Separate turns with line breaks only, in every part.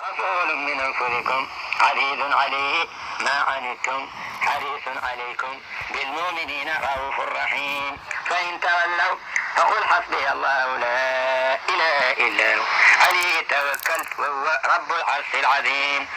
رسول من أنفسكم عزيز عليه ما عنتم حريص عليكم بالمؤمنين رؤوف رحيم فإن تولوا فقل حسبي الله لا إله إلا هو عليه توكلت وهو رب العرش العظيم.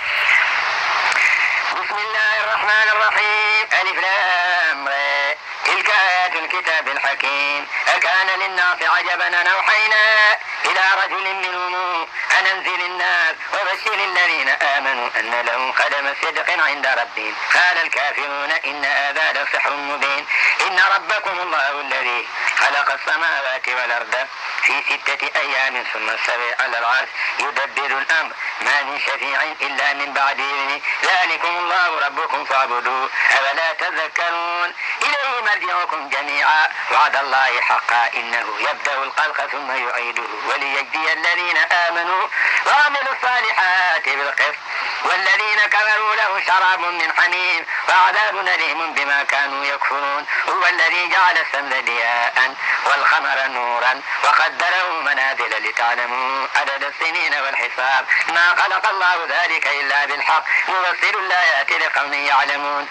بسم الله الرحمن الرحيم ألف لام را تلك آيات الكتاب الحكيم أكان للناس عجبا أن أوحينا إلى رجل منهم أن أنذر الناس وبشر الذين آمنوا أن لهم قدم صدق عند ربهم قال الكافرون إن هذا لسحر مبين إن ربكم الله الذي خلق السماوات والأرض في 6 أيام ثم استوى على العرش يدبر الأمر ما من شفيع إلا من بعد إذنه ذلكم الله ربكم فاعبدوه أفلا تذكرون إليه مرجعكم جميعا وعد الله حقا إنه يبدأ الخلق ثم يعيده وليجزي الذين آمنوا وعملوا الصالحات بالقسط والذين كفروا له شراب من حميم وعذاب أليم بما كانوا يكفرون هو الذي جعل الشمس ضياء والقمر نورا وقدره منازل لتعلموا عدد السنين والحساب ما خلق الله ذلك إلا بالحق يفصل الآيات لقوم يعلمون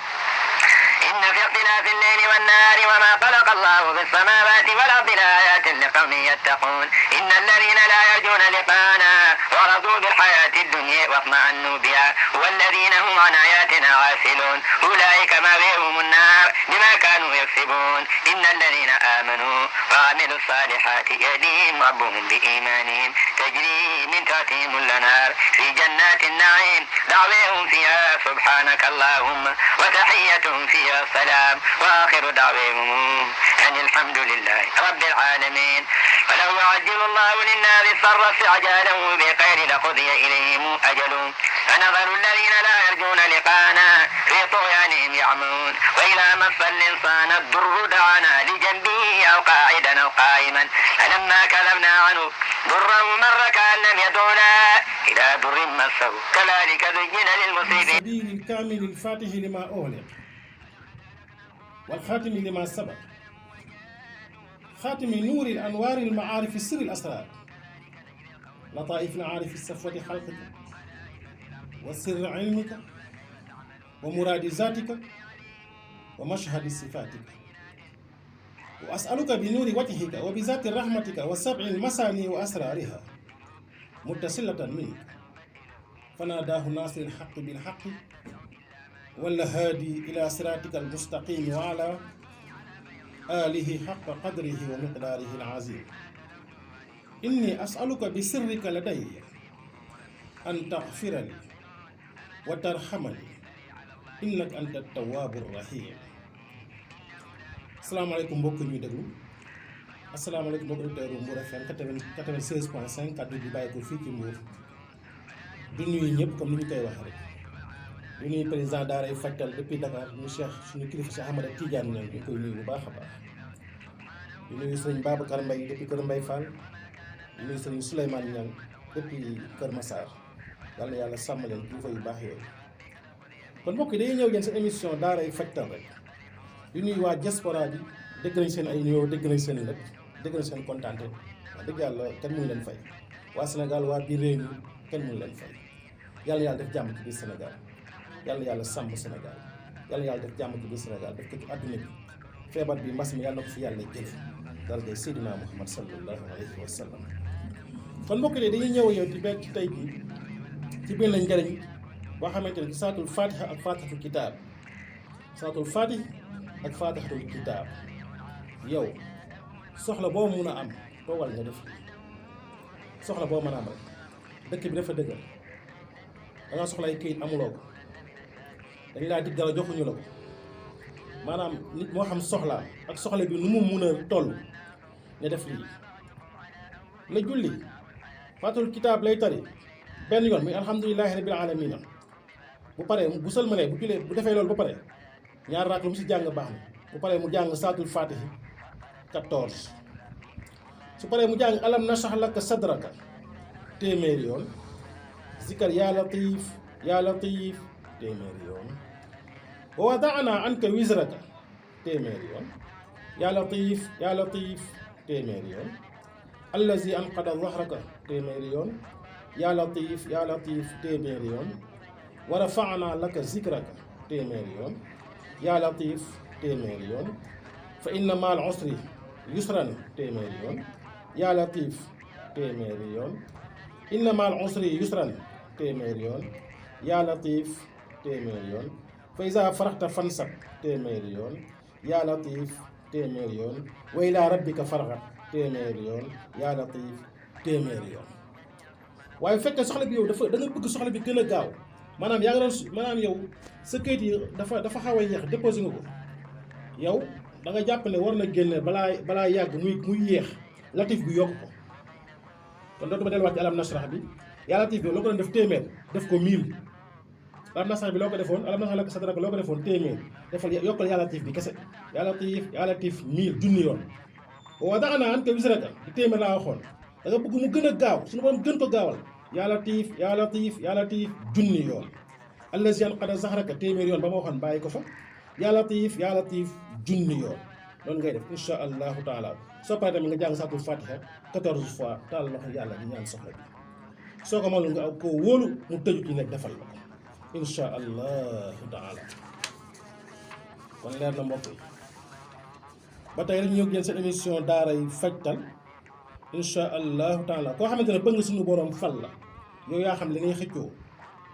إن في اختلاف الليل والنهار وما خلق الله في السماوات والأرض لآيات لقوم يتقون إن الذين لا يرجون لقاءنا ورضوا بالحياة الدنيا واطمأنوا بها والذين هم عن آياتنا غافلون أولئك مأواهم النار بما كانوا يكسبون إن الذين آمنوا وعملوا الصالحات يهديهم ربهم بإيمانهم تجري من تحتهم الأنهار في جنات النعيم دعواهم فيها سبحانك اللهم وتحيتهم فيها السلام وآخر دعواهم أن الحمد لله رب العالمين ولو يعجل الله للناس الشر استعجاله بخير لقضي إليهم أجلهم فنظر الذين لا يرجون لقاءنا في طغيانهم يعمهون وإذا مس الإنسان الضر دعانا لجنبه أو قاعدا أو قائما فلما كذبنا عنه ضره مر كأن لم يدعنا إلى ضر مسه كذلك زين للمسرفين.
السبيل الكامل الفاتح لما أغلق والخاتم لما سبق خاتم نور الأنوار المعارف السر الأسرار لطائف العارف الصفوة خلقك وسر علمك ومراد ذاتك ومشهد صفاتك وأسألك بنور وجهك وبذات رحمتك وسبع المساني وأسرارها متصلة منك فناداه ناصر الحق بالحق والهادي إلى صراطك المستقيم وعلى آله حق قدره ومقداره العظيم. إني أسألك بسرك لدي أن تغفر لي وترحمني إنك أنت التواب الرحيم. asalaamaaleykum mbokk ñuy déglu asalaamaaleykum mbokk auditeurs Mbour FM 96.5 kaddu bi bàyyi ko fii ci Mbour du nuyu ñëpp comme ni ñu koy wax rek du nuyu président daara yi fajtal depuis Dakar ñu Cheikh suñu kilifa Cheikh Ahmada Tidiane ñoom ñu koy nuyu bu baax a baax du nuyu sëriñ Babacar Mbaye depuis Kër Mbaye Fall du nuyu sëriñ Souleymane Niang depuis Kër Massar yàlla sàmm leen kilifa yu baax yooyu. kon mbokk yi dañuy ñëw yéen seen émission daara yi fajtal rek di nuyu waa diaspora bi dégg nañ seen ay nuyoo dégg nañ seen lépp dégg nañ seen kontaante wax dëgg yàlla kenn mënu leen fay waa Sénégal waa biir réew mi kenn mënu leen fay yàlla def jàmm ci biir Sénégal yàlla sàmm Sénégal yàlla def jàmm ci biir Sénégal def ko ci àdduna bi feebar bi mbas mi yàlla na ko fi yàlla jële dal day Seydina Muhammad sallallahu alayhi wa sallam. kon mbokk yi dañuy ñëw yow ci benn ci tey bi ci benn njëriñ boo xamante ne ci saatul fatiha ak fatihatul kitaab saatul fatih ak faatixatul kitaab yow soxla boo mun a am toogal nga def soxla boo mën a am rek dëkk bi dafa dëggal da nga soxla ay këyit amuloo ko dañ laa dig dara joxuñu la ko maanaam nit moo xam soxlaa ak soxla bi nu mu mun a toll nga def lii la julli faatixatul kitaab lay tari benn yoon muy alhamdulillahi rabbil alamina bu paree bu sëlmalee bu julee bu defee loolu ba pare ñaar raak lu mu si jàng baax na bu paree mu jàng saatul fatihi 14 su paree mu jàng alam nashrah laka sadraka téeméeri yoon zikar yaa latif téeméeri yoon wa wada'na anka wizraka téeméeri yoon yaa latif téeméeri yoon allazi anqada zahraka téeméeri yoon yaa latiif téeméeri yoon wa rafa'naa laka zikraka téeméeri yoon yaa latiif téeméeri yoon fa inna ma'al usri yusran téeméeri yoon yaa latiif téeméeri yoon inna ma'al usri yusran téeméeri yoon yaa latiif téeméeri yoon fa izaa faraxta fansab téeméeri yoon yaa latiif téeméeri yoon wa ilaa rabbika fargab téeméeri yoon yaa latiif téeméeri yoon. waaye bu fekkee soxla bi yow da nga bëgg soxla bi gën a gaaw maanaam yaa ngi doon maanaam yow sa kayit yi dafa xaw a yéex déposé nga ko yow da nga jàpp ne war na génne balaa yàgg muy yéex latif bi yokk ko kon dootuma delluwaat ci alam nasrah bi yaa latif bi loo ko doon def téeméer def ko 1000 alam nasrah bi loo ko defoon alam nasrah laka sadraka loo ko defoon téeméer defal yokkal yaa latif bi kese yaa latif 1000 junni yoon wa wada'naa anka wisraka di téeméer laa waxoon da nga bëgg mu gën a gaaw suñu borom gën ko gaawal yaa latif junni yoon allazi anqada zahraka téeméer yoon ba ma waxoon bàyyi ko fa yaa latif junni yoon loolu ngay def insha allahu taala soo paree tamit nga jàng saatul fatiha 14 fois taal loxo yàlla di ñaan soxla bi soo ko mënul nga ak koo wóolu mu tëju ci nekk defal la ko insha allahu taala kon leer na mbokk yi ba tey rek ñu ñëw seen émission daaray fajtal insha allahu taala koo xamante ne bëgg nga suñu borom fal la yow yaa xam li ngay xëccoo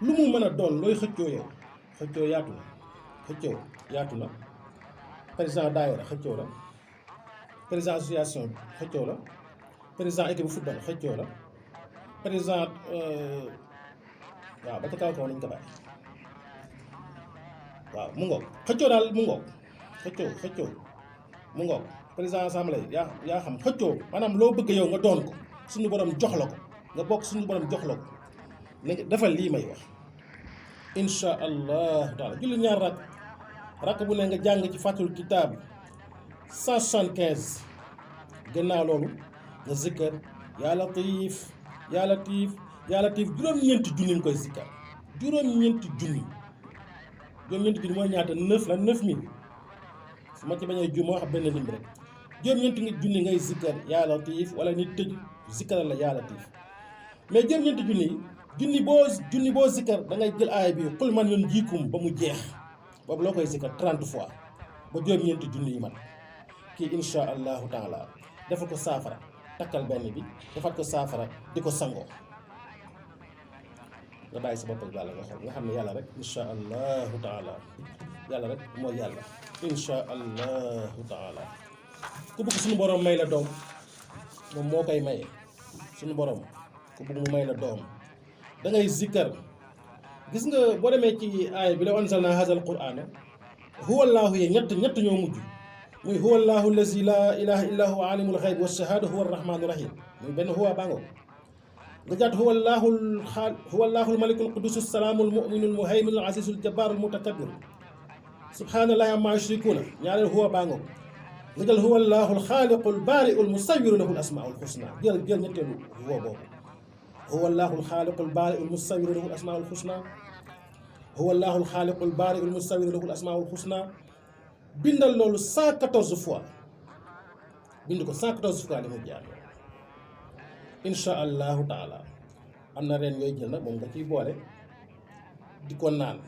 lu mu mën a doon looy xëccoo yow xëccoo yaatu na président daayira xëccoo la président association xëccoo la président équipe football xëccoo la président waaw ba ca kaw nañ ko bàyyi waaw mu ngoog xëccoo daal mu ngoog xëccoo mu ngoog président assemblée yaa xam xëccoo maanaam loo bëgg yow nga doon ko suñu borom jox la ko nga bokk suñu borom jox la ko léegi defal lii may wax insha allahu taala julli ñaar rakk bu ne nga jàng ci fàttul kitaab 175 gannaaw loolu nga zikkar yaa latiif juróom-ñeenti junni nga koy zikkar juróom-ñeenti junni mooy ñaata 9 la 9000 su ma ci bañee ju ma wax benn lim rek juróom-ñeenti junni ngay zikkar yaa latiif wala nit tëj zikkaral la yaa latiif mais juróom-ñeenti junni boo zikkar da ngay jël aaya bi qul man yunjiikum ba mu jeex boobu loo koy zikkar 30 fois ba juróom-ñeenti junni yi mat kii insha allahu taala defal ko saafara takkal benn bi defal ko saafara di ko sangoo nga bàyyi sa bopp ak yàlla nga xool nga xam ne yàlla rek insha allahu taala yàlla rek mooy yàlla insha allahu taala ku bëgg suñu borom may la doom moom moo koy maye suñu borom ku bëgg mu may la doom da ngay zikkar gis nga boo demee ci aaya bi la anzalna hazal qur'ana huwa allahu ye ñett ñoo mujj muy huwa allahu allazi la ilaha illa huwa alimul ghayb wa shahada huwa arrahmanu rahim muy benn huwa bango nga jaat huwa allahu almalikul qudus assalaamu almuminu almuhayminu alazizu aljabbaru almutakabbir subhanallahi amma yushrikuna ñaareel huwa bango nga jël huwa allahu alxaaliqu albaari'u almusawwiru lahu alasmaa'u alxusna jël ñetteelu huwa boobu huwa allahu alxaaliqu albaari'u almusawwiru lahu alasmaa'u alxusna huwa allahu alxaaliqu albaari'u almusawwiru lahu alasmaa'u alxusna bindal loolu 114 fois bind ko 114 fois li mu jaar insha allahu taala am na ren yooyu jël nag moom nga ciy boole di ko naan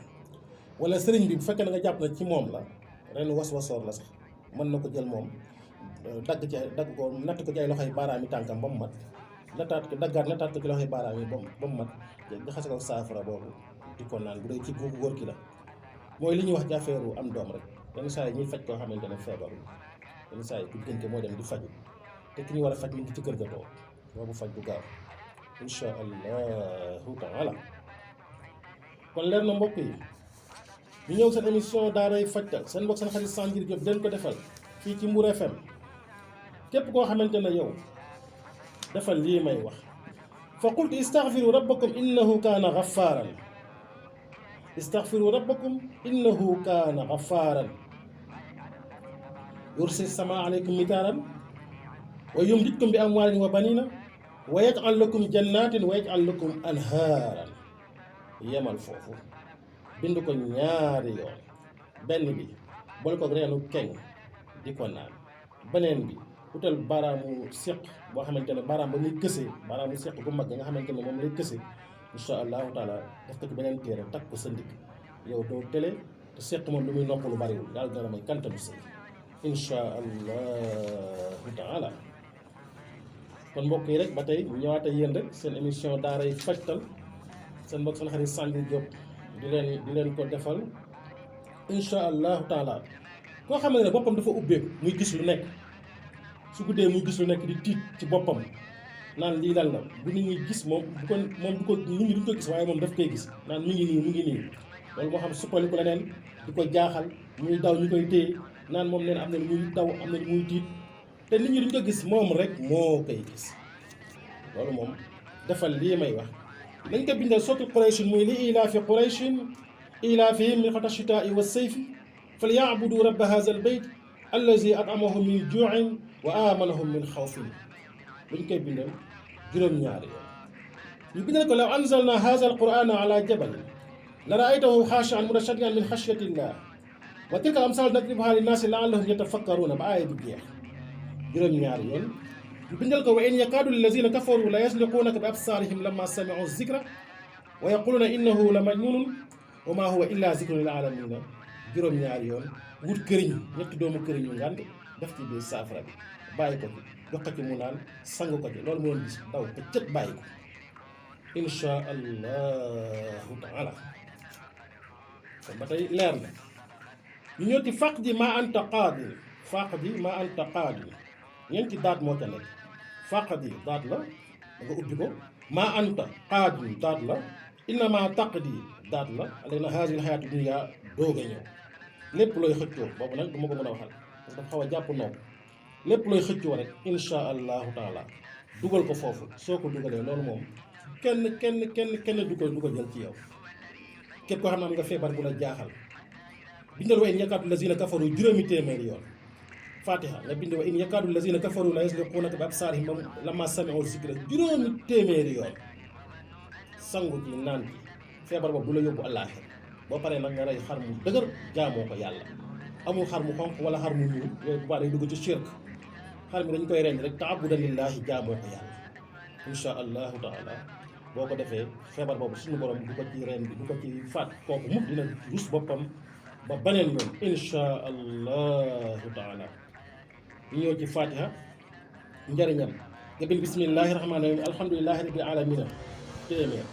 wala sëriñ bi bu fekkee na nga jàpp na ci moom la ren was-wasoor la sax mën na ko jël moom dagg ko natt ko ci ay loxoy baaraam yi tànkam ba mu mat nattaat ko ci loxoy baaraam yi ba mu mat jaxase ko saafara boobu di ko naan bu dee ci góor ki la mooy li ñuy wax ci affaire am doom rek yenn saa yi ñuy faj koo xamante ne feebaru yenn saa yi ku diggante moo dem di faju te ki ñu war a faj mi ngi ci kër ga toog boobu faj bu gaaw insha allahu taala kon leer na mbokk yi ñu ñëw seen émission daaray fajtal seen mbokk seen xarit Sandjiri Diop den ko defal fii ci Mbour FM képp koo xamante ne yow defal lii may wax fa qultu istaghfiru rabbakum innahu kaana ghaffaaran istaghfiru rabbakum innahu kaana ghaffaaran yursil samaa alaykum mitaaran wa yumdidkum bi amwaalin wa baniina wa yaj'al lakum jannaatin wa yaj'al lakum anhaaran yemal foofu bind ko ñaari yoon benn bi boole ko reenu keng di ko naan beneen bi utal baaraamu seq boo xamante ne baaraam ba muy kësee baaraamu seq bu mag nga xamante ne moom lay kësee incha allahu taala def ko ci beneen téere takk ko sa ndigg yow doo télé te seq moom lu muy nopp lu bariwul yàlla dina la may kantanu sëy incha allahu taala. kon mbokk yi rek ba tey ñu ñëwaat ak yéen rek seen émission daaray fajtal seen mbokk seen xarit Sandjiri Diop di leen ko defal incha allahu taala. koo xam ne boppam dafa ubbeeku muy gis lu nekk su guddee muy gis lu nekk di tiit ci boppam naan lii lan la bu nit ñi gis moom du ko nit ñi duñ ko gis waaye moom daf koy gis naan mi ngi nii loolu moo xam suppaliku leneen di ko jaaxal muy daw ñu koy téye naan moom neen am na lu muy daw am na lu muy tiit te nit ñi duñ ko gis moom rek moo koy gis. loolu moom defal lii may wax nañ ko bindal sotti Qurayshin muy li ilaafi Qurayshin ilaafihim rihlat ash-shitaa'i was-sayfi falyabudu rabba haza al-bayt allazi at'amahum min ju'in wa amanahum min xawfin. luñ koy bindal juróom-ñaari yoon ñu bindal ko law anzalna haza al-qur'ana ala jabalin la ra'aytahu xaashi'an mutashaddi'an min xashyati llah wa tilka al-amsal nadribuha linnaasi la'allahum yatafakkaruna ba aaya bi jeex juróom-ñaari yoon ñu bindal ko wa in yakaadu allazina kafaru la yasliquunaka bi absaarihim lamma sami'u zikra wa yaquluna innahu la majnunun wa ma huwa illa zikrun lil alamina juróom-ñaari yoon wut këriñ ñetti doomu këriñu ngànd def ci biir saafara bi bàyyi ko ci jox ko ci mu naan sang ko ci loolu mu doon gis daw te cët bàyyi ko insha allahu taala. kon ba tey leer na ñu ñëw ci faq ji ma anta qaadi ñeenti daat moo ca nekk faq ji daat la da nga ubbi ko ma anta qaadi daat la innama taqdi daat la alayna haazihil hayaatu dunya doog a ñëw lépp looy xëccoo boobu nag du ma ko mën a waxal parce que dafa xaw a jàpp noonu lépp looy xëccoo rek insha allahu taala dugal ko foofu soo ko dugalee loolu moom kenn du ko jël ci yow. képp koo xam ne am nga feebar bu la jaaxal bindal wa in yakaadu lazina kafaru juróomi téeméeri yoon fatiha nga bind wa in yakaadu lazina kafaru la yasliquunaka bi absaarihim lamma sami'u zikra juróomi téeméeri yoon sangu ci naan ci feebar boobu du la yóbbu àllaaxira boo paree nag nga rey xar mu dëgër jaamoo ko yàlla amul xar mu xonq wala xar mu ñuul yooyu bu baax day dugg ci shirk xar mi dañ koy rendi rek taabudan lillaahi jaamoo ko yàlla insha allahu taala. boo ko defee feebar boobu suñu borom du ko ci rendi du ko ci faat kooku mukk dina rus boppam ba baneen yoon insha allahu taala. ñu ñëw ci fatiha njëriñam nga bind bismillahi rahmaani rahim alhamdulillahi rabbil alamina téeméer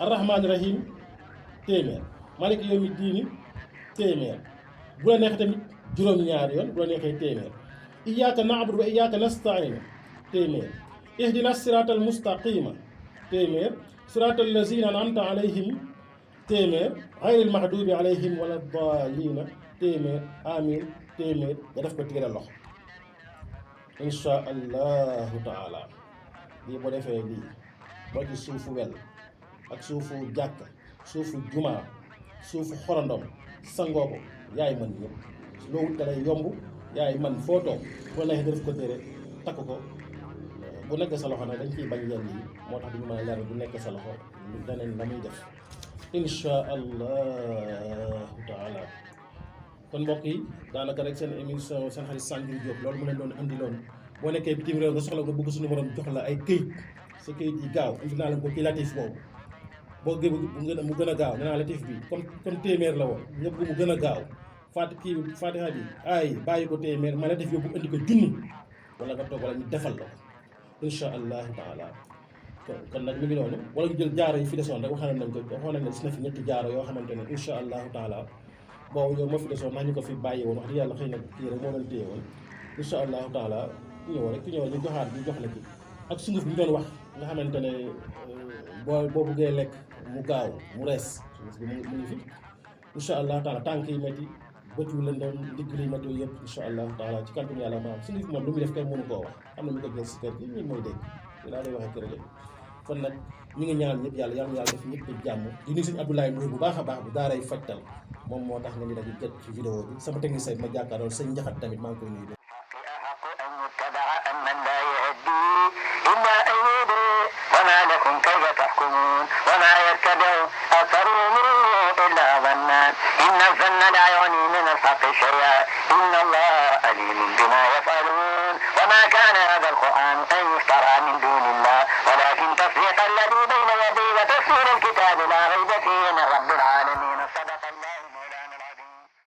arrahmaani rahim téeméer maliki yawmi diini téeméer bu la neexee tamit juróom-ñaari yoon bu la neexee téeméer iyyaka na'budu wa iyyaka nasta'in téeméer ihdina siratal mustaqima téeméer siratal lazina an'amta alayhim téeméer ghayril mahdubi alayhim wala daalina téeméer amin téeméer nga def ko tiira loxo insha allahu taala. lii boo defee lii boo ci suufu wel ak suufu jàkka suufu jumaa suufu xorondom sangoo ko yaay mën yëpp loo wut da lay yomb yaay man foo toog boo neexee nga def ko téere takk ko bu nekkee sa loxo nag dañ ciy bañ yenn yi moo tax duñu mën a leer bu nekkee sa loxo daneen la muy def insha allahu taala. kon mbokk yi daanaka rek seen émission seen xarit Sandjiri Diop loolu mu leen doon andi loon boo nekkee bitim réew nga soxla nga bëgg suñu borom jox la ay këyit sa këyit yi gaaw indi naa leen ko ci latif boobu boo gë mu gën a gaaw nee naa latif bi comme téeméer la woon ñëpp mu gën a gaaw fatiha bi ay bàyyi ko téeméer ma latif yóbbu indi ko junni wala nga toog wala ñu defal la ko insha allahu taala. kon nag mi ngi noonu wala ñu jël jaaro yi fi desoon rek waxoon nañ ne gis na fi ñetti jaaro yoo xamante ne insha allahu taala boobu yow moo fi desoon ndax ñu ko fi bàyyi woon wax dëgg yàlla xëy na kii rek moo leen téye woon insha allahu taala ku ñëw ñu joxaat ñu jox la ki ak sunguf bi ñu doon wax nga xamante ne boo buggee lekk mu gaaw mu rees sunguf bi mu ngi fi insha allahu taala tànk yi métti bët yu leen doon digg li métti yëpp insha allahu taala ci kàntanu yàlla maanaam sunguf moom lu muy def kenn mënu koo wax am na ñu ko jël si kër gi ñun mooy dégg laa lay waxee kër gi kon nag ñu ngi ñaan ñëpp yàlla yàlla def ñëpp jàmm di nuyu sëñ Abdoulaye Ndoye bu baax a baax bu daaray fajtal moom moo tax nga ñu dañu jot ci vidéo bi sama technicien bi ma jàkkaaroon sëñ Njaxat tamit maa ngi koy nuyu.
وما لكم كيف تحكمون وما يتبع أكثرهم إلا ظنا إن الظن لا يغني من الحق شيئا إن الله عليم بما يفعلون وما كان من رب العالمين